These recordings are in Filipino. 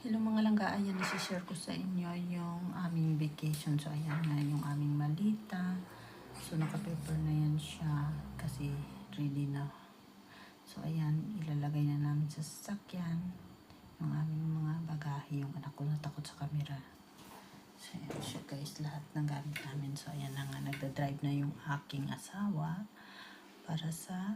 Hello mga langga, ayan, isi-share ko sa inyo yung aming vacation. So ayan nga yung aming malita. So naka-paper na yan siya kasi ready na. So ayan, ilalagay na namin sa sasakyan yung aming mga bagahe. Yung anak ko natakot sa camera. So ayan siya guys, lahat ng gamit namin. So ayan na nga, nagda-drive na yung aking asawa para sa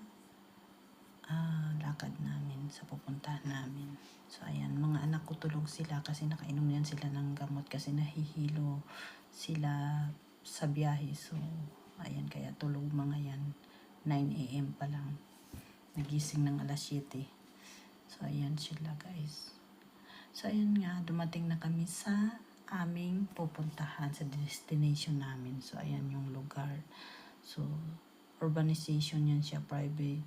lakad namin sa pupuntahan namin. So ayan, mga anak ko tulog sila kasi nakainom yan sila ng gamot kasi nahihilo sila sa biyahe. So ayan, kaya tulog mga yan. 9 AM pa lang. Nagising ng alas 7. So ayan sila guys. So ayan nga, dumating na kami sa aming pupuntahan sa destination namin. So ayan yung lugar. So urbanization yan siya, private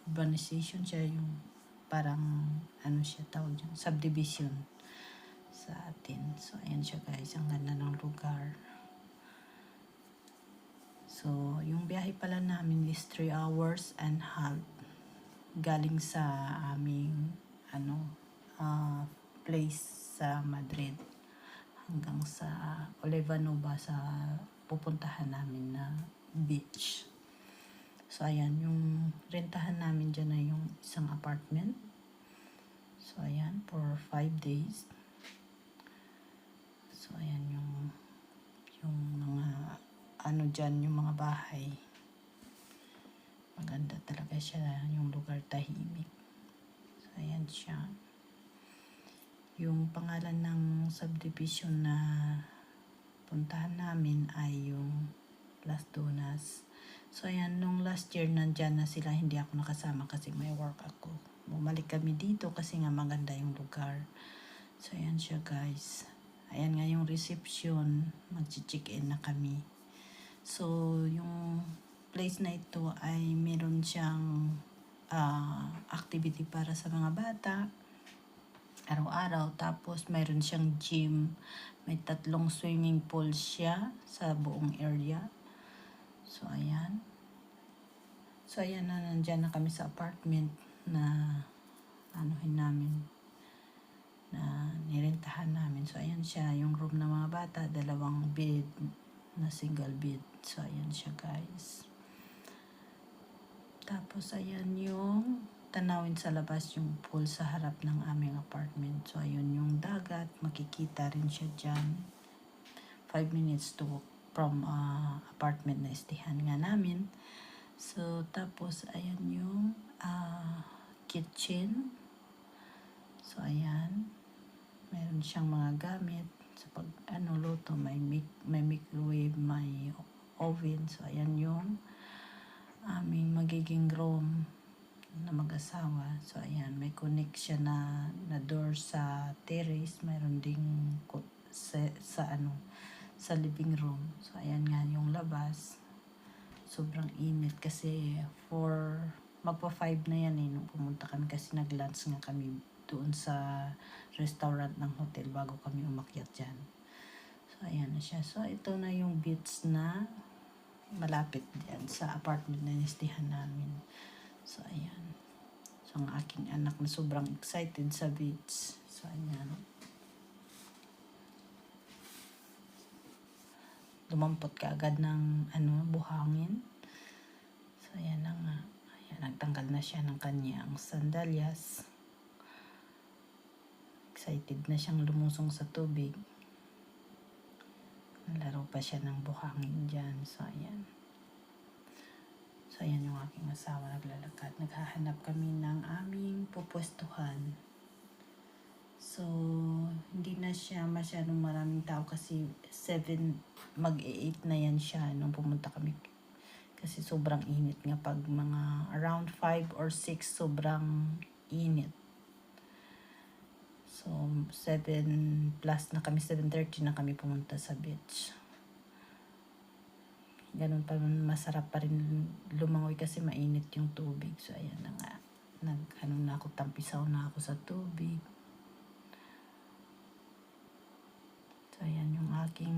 urbanization siya, yung parang ano siya tawag dyan, subdivision sa atin. So ayan siya guys, ang ganda ng lugar. So yung biyahe pala namin is 3 hours and half galing sa aming place sa Madrid hanggang sa Olivanova sa pupuntahan namin na beach. So ayan, yung rentahan namin dyan na yung isang apartment. So ayan, for 5 days. So ayan yung mga ano dyan, yung mga bahay. Maganda talaga siya, yung lugar tahimik. So ayan siya. Yung pangalan ng subdivision na puntahan namin ay yung Las Dunas. So ayan, nung last year nandyan na sila, hindi ako nakasama kasi may work ako. Bumalik kami dito kasi nga maganda yung lugar. So ayan siya guys. Ayan nga yung reception, mag-check-in na kami. So yung place na ito ay meron siyang activity para sa mga bata araw-araw. Tapos mayroon siyang gym. May 3 swimming pool siya sa buong area. So ayan. So ayan na, nandyan na kami sa apartment na anuhin namin, na nirentahan namin. So ayan siya, yung room ng mga bata, 2 bed na single bed. So ayan siya guys. Tapos ayan yung tanawin sa labas, yung pool sa harap ng aming apartment. So ayun yung dagat, makikita rin siya dyan. 5 minutes to walk from apartment na istihan nga namin. So tapos ayan yung kitchen. So ayan, meron siyang mga gamit sa pag luto, may microwave, may oven. So ayan yung aming magiging room na mag-asawa. So ayan, may connect siya na door sa terrace, mayroon ding sa living room. So ayan nga yung labas. Sobrang init kasi magpa 5 na yan nung pumunta kami kasi nag-lunch nga kami doon sa restaurant ng hotel bago kami umakyat dyan. So ayan na siya. So ito na yung beach na malapit dyan sa apartment na nistihan namin. So ayan. So ang aking anak na sobrang excited sa beach. So ayan. Lumampot ka agad ng buhangin. So ayan na nga. Ayan, nagtanggal na siya ng kanyang sandalyas. Excited na siyang lumusong sa tubig. Nalaro pa siya ng buhangin dyan. So ayan. So ayan yung aking asawa naglalakad. Naghahanap kami ng aming pupwestuhan. So hindi na siya masyadong maraming tao kasi mag-8 na yan siya nung pumunta kami. Kasi sobrang init nga pag mga around 5 or 6 sobrang init. So 7 plus na kami, 7:30 na kami pumunta sa beach. Ganun pa rin, masarap pa rin lumangoy kasi mainit yung tubig. So ayan na nga, tampisaw na ako sa tubig. So ayan yung aking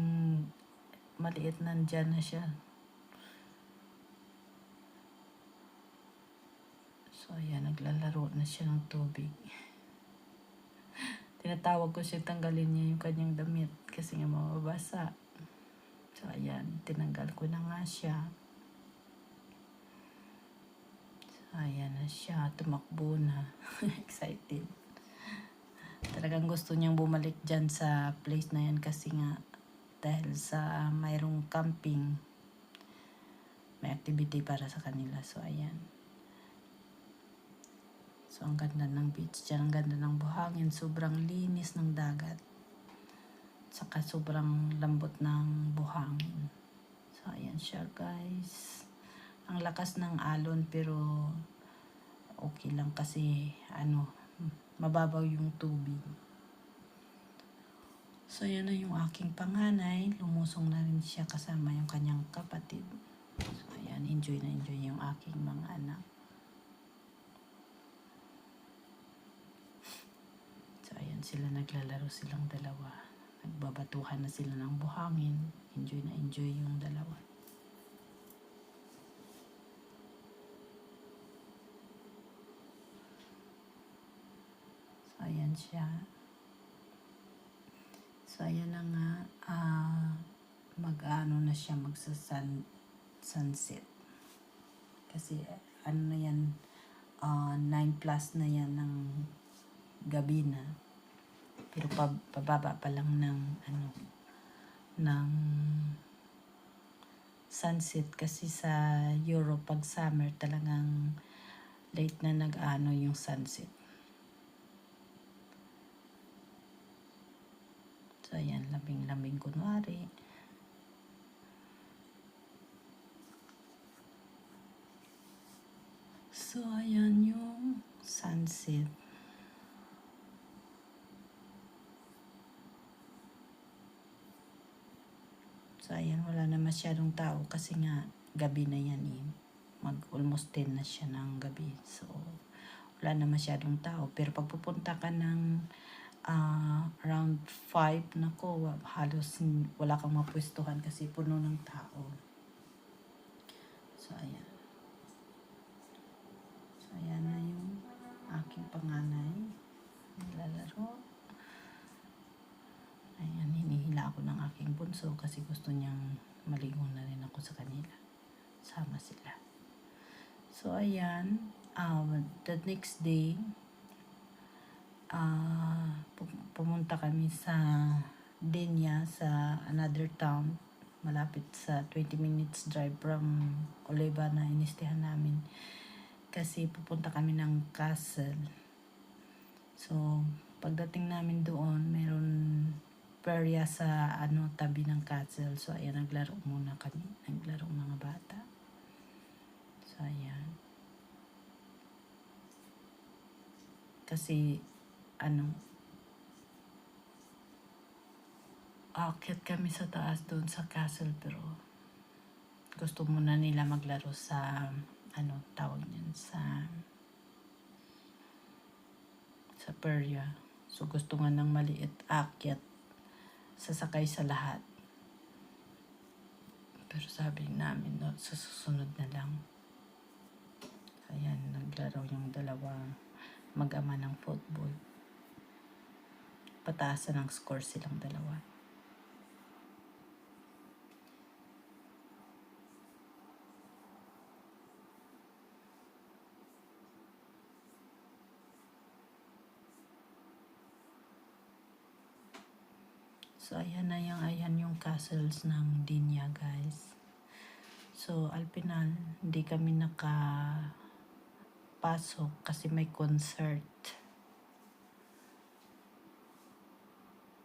maliit, nandyan na siya. So ayan, naglalaro na siya ng tubig. tinatawag ko siya tanggalin niya yung kanyang damit kasi nga mababasa. So, ayan, tinanggal ko na nga siya. So, ayan na siya, tumakbo na. Excited. Talagang gusto niyang bumalik dyan sa place na yan kasi nga dahil sa mayroong camping, may activity para sa kanila. So, ayan. So, ang ganda ng beach dyan, ang ganda ng buhangin, sobrang linis ng dagat. Saka sobrang lambot ng buhangin. So, ayan siya guys. Ang lakas ng alon pero okay lang kasi mababaw yung tubig. So, yan na yung aking panganay. Lumusong na rin siya kasama yung kanyang kapatid. So, ayan, enjoy na enjoy yung aking mga anak. So, ayan sila, naglalaro silang dalawa. Nagbabatuhan na sila ng buhangin. Enjoy na enjoy yung dalawa. So, ayan siya. So, ayan na nga. Mag-ano na siya, sunset. Kasi, na yan, 9 plus na yan ng gabi na. Pero pababa pa lang ng sunset kasi sa Europe pag summer talagang late na yung sunset. So ayan, laming-laming kunwari. So ayan yung sunset. So, ayan, wala na masyadong tao kasi nga gabi na yan eh. Almost 10 na siya ng gabi. So, wala na masyadong tao. Pero pag pupunta ka ng around 5, nako, halos wala kang mapwestuhan kasi puno ng tao. So, ayan. So, ayan na yung aking panganay. Nilalaro. Ayan, hinihila ako ng aking bunso kasi gusto niyang maligo na rin ako sa kanila. Sama sila. So, ayan. The next day, pumunta kami sa Denia, sa another town. Malapit sa 20 minutes drive from Oliva na inistihan namin. Kasi pupunta kami ng castle. So, pagdating namin doon, meron perya sa tabi ng castle. So, ayan, naglaro muna kami. Naglaro mga bata. So, ayan. Kasi, aakyat kami sa taas doon sa castle pero gusto muna nila maglaro sa, tawag niyan, sa perya. So, gusto nga ng maliit aakyat, sasakay sa lahat. Pero sabi namin, no, sa susunod na lang. Ayan, naglaro yung dalawa mag-ama ng football. Pataasan ng score silang dalawa. So, ayan yung castles ng Denia, guys. So, Alpinal, hindi kami nakapasok kasi may concert.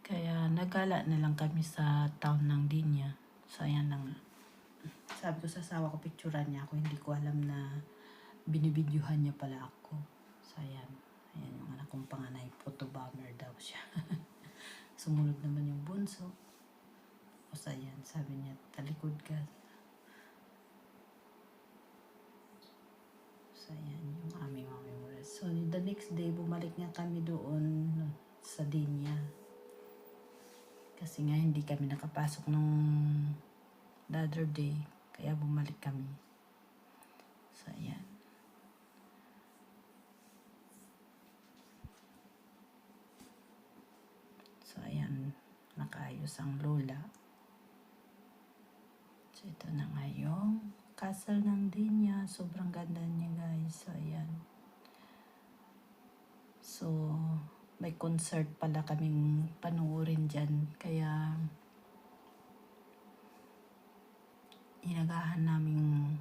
Kaya, nagala na lang kami sa town ng Denia. So, ayan na nga. Sabi ko sa asawa ko, picturean niya ako. Hindi ko alam na binibidyohan niya pala ako. So, ayan. Ayan yung anak kong panganay. Photobomber daw siya. Sumunod naman yung bunso. O ayan, sabi niya, talikod ka. So, ayan yung aming memories. So, the next day, bumalik nga kami doon sa Denia. Kasi nga, hindi kami nakapasok nung the other day. Kaya bumalik kami. So, ayan. tapos ang lola. So, ito na nga yung castle ng Dinya. Sobrang ganda niya, guys. So, ayan. So, may concert pala kaming panuorin dyan. Kaya, inagahan naming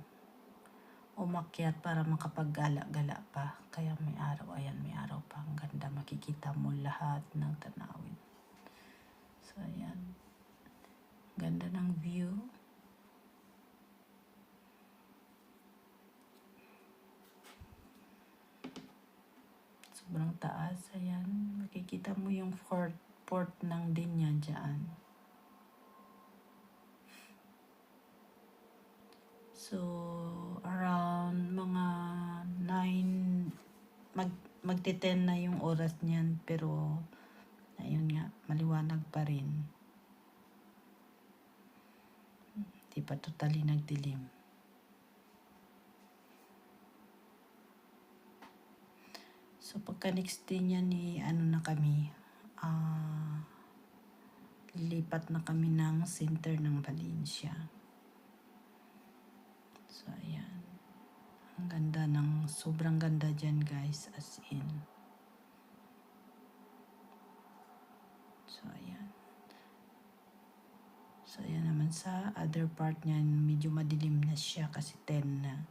umakyat para makapag-gala-gala pa. Kaya may araw, ayan, may araw pa. Ang ganda, makikita mo lahat ng tanawin. So, ayan. Ganda ng view. Sobrang taas, ayan. Makikita mo yung port ng Dinya dyan. So, around mga 9, magti-10 na yung oras niyan, pero ayun nga, maliwanag pa rin. Di pa totally nagdilim. So, pagka next day niya na kami, lilipat na kami ng center ng Valencia. So, ayan. Ang ganda sobrang ganda dyan, guys, as in. So, ayan. So, ayan naman sa other part niyan, medyo madilim na siya kasi 10 na.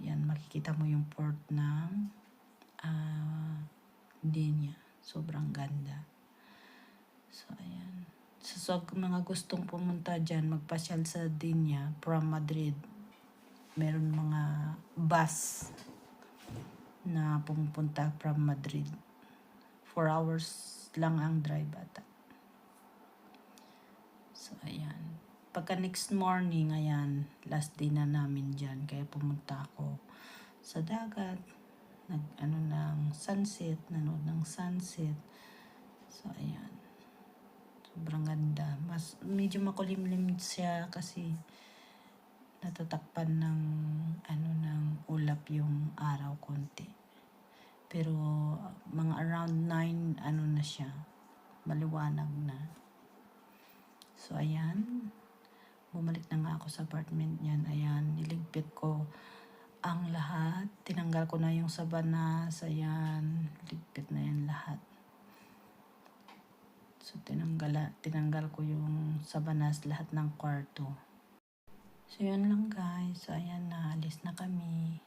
Ayan, makikita mo yung port ng Dinya. Sobrang ganda. So, ayan. So, mga gustong pumunta dyan, magpasyal sa Dinya from Madrid, meron mga bus na pumupunta from Madrid. 4 hours lang ang drive ata. So, ayan. Pagka next morning, ayan, last day na namin dyan. Kaya pumunta ako sa dagat. Ng sunset. Nanood ng sunset. So, ayan. Sobrang ganda. Medyo makulimlim siya kasi natatakpan ng ulap yung araw konti. Pero mga around 9 na siya, maliwanag na. So ayan, bumalik na nga ako sa apartment niyan. Ayan, niligpit ko ang lahat. Tinanggal ko na yung sabanas. Ayan, ligpit na yan lahat. So tinanggal ko yung sabanas lahat ng kwarto. So, yun lang, guys. So, ayan na. Alis na kami.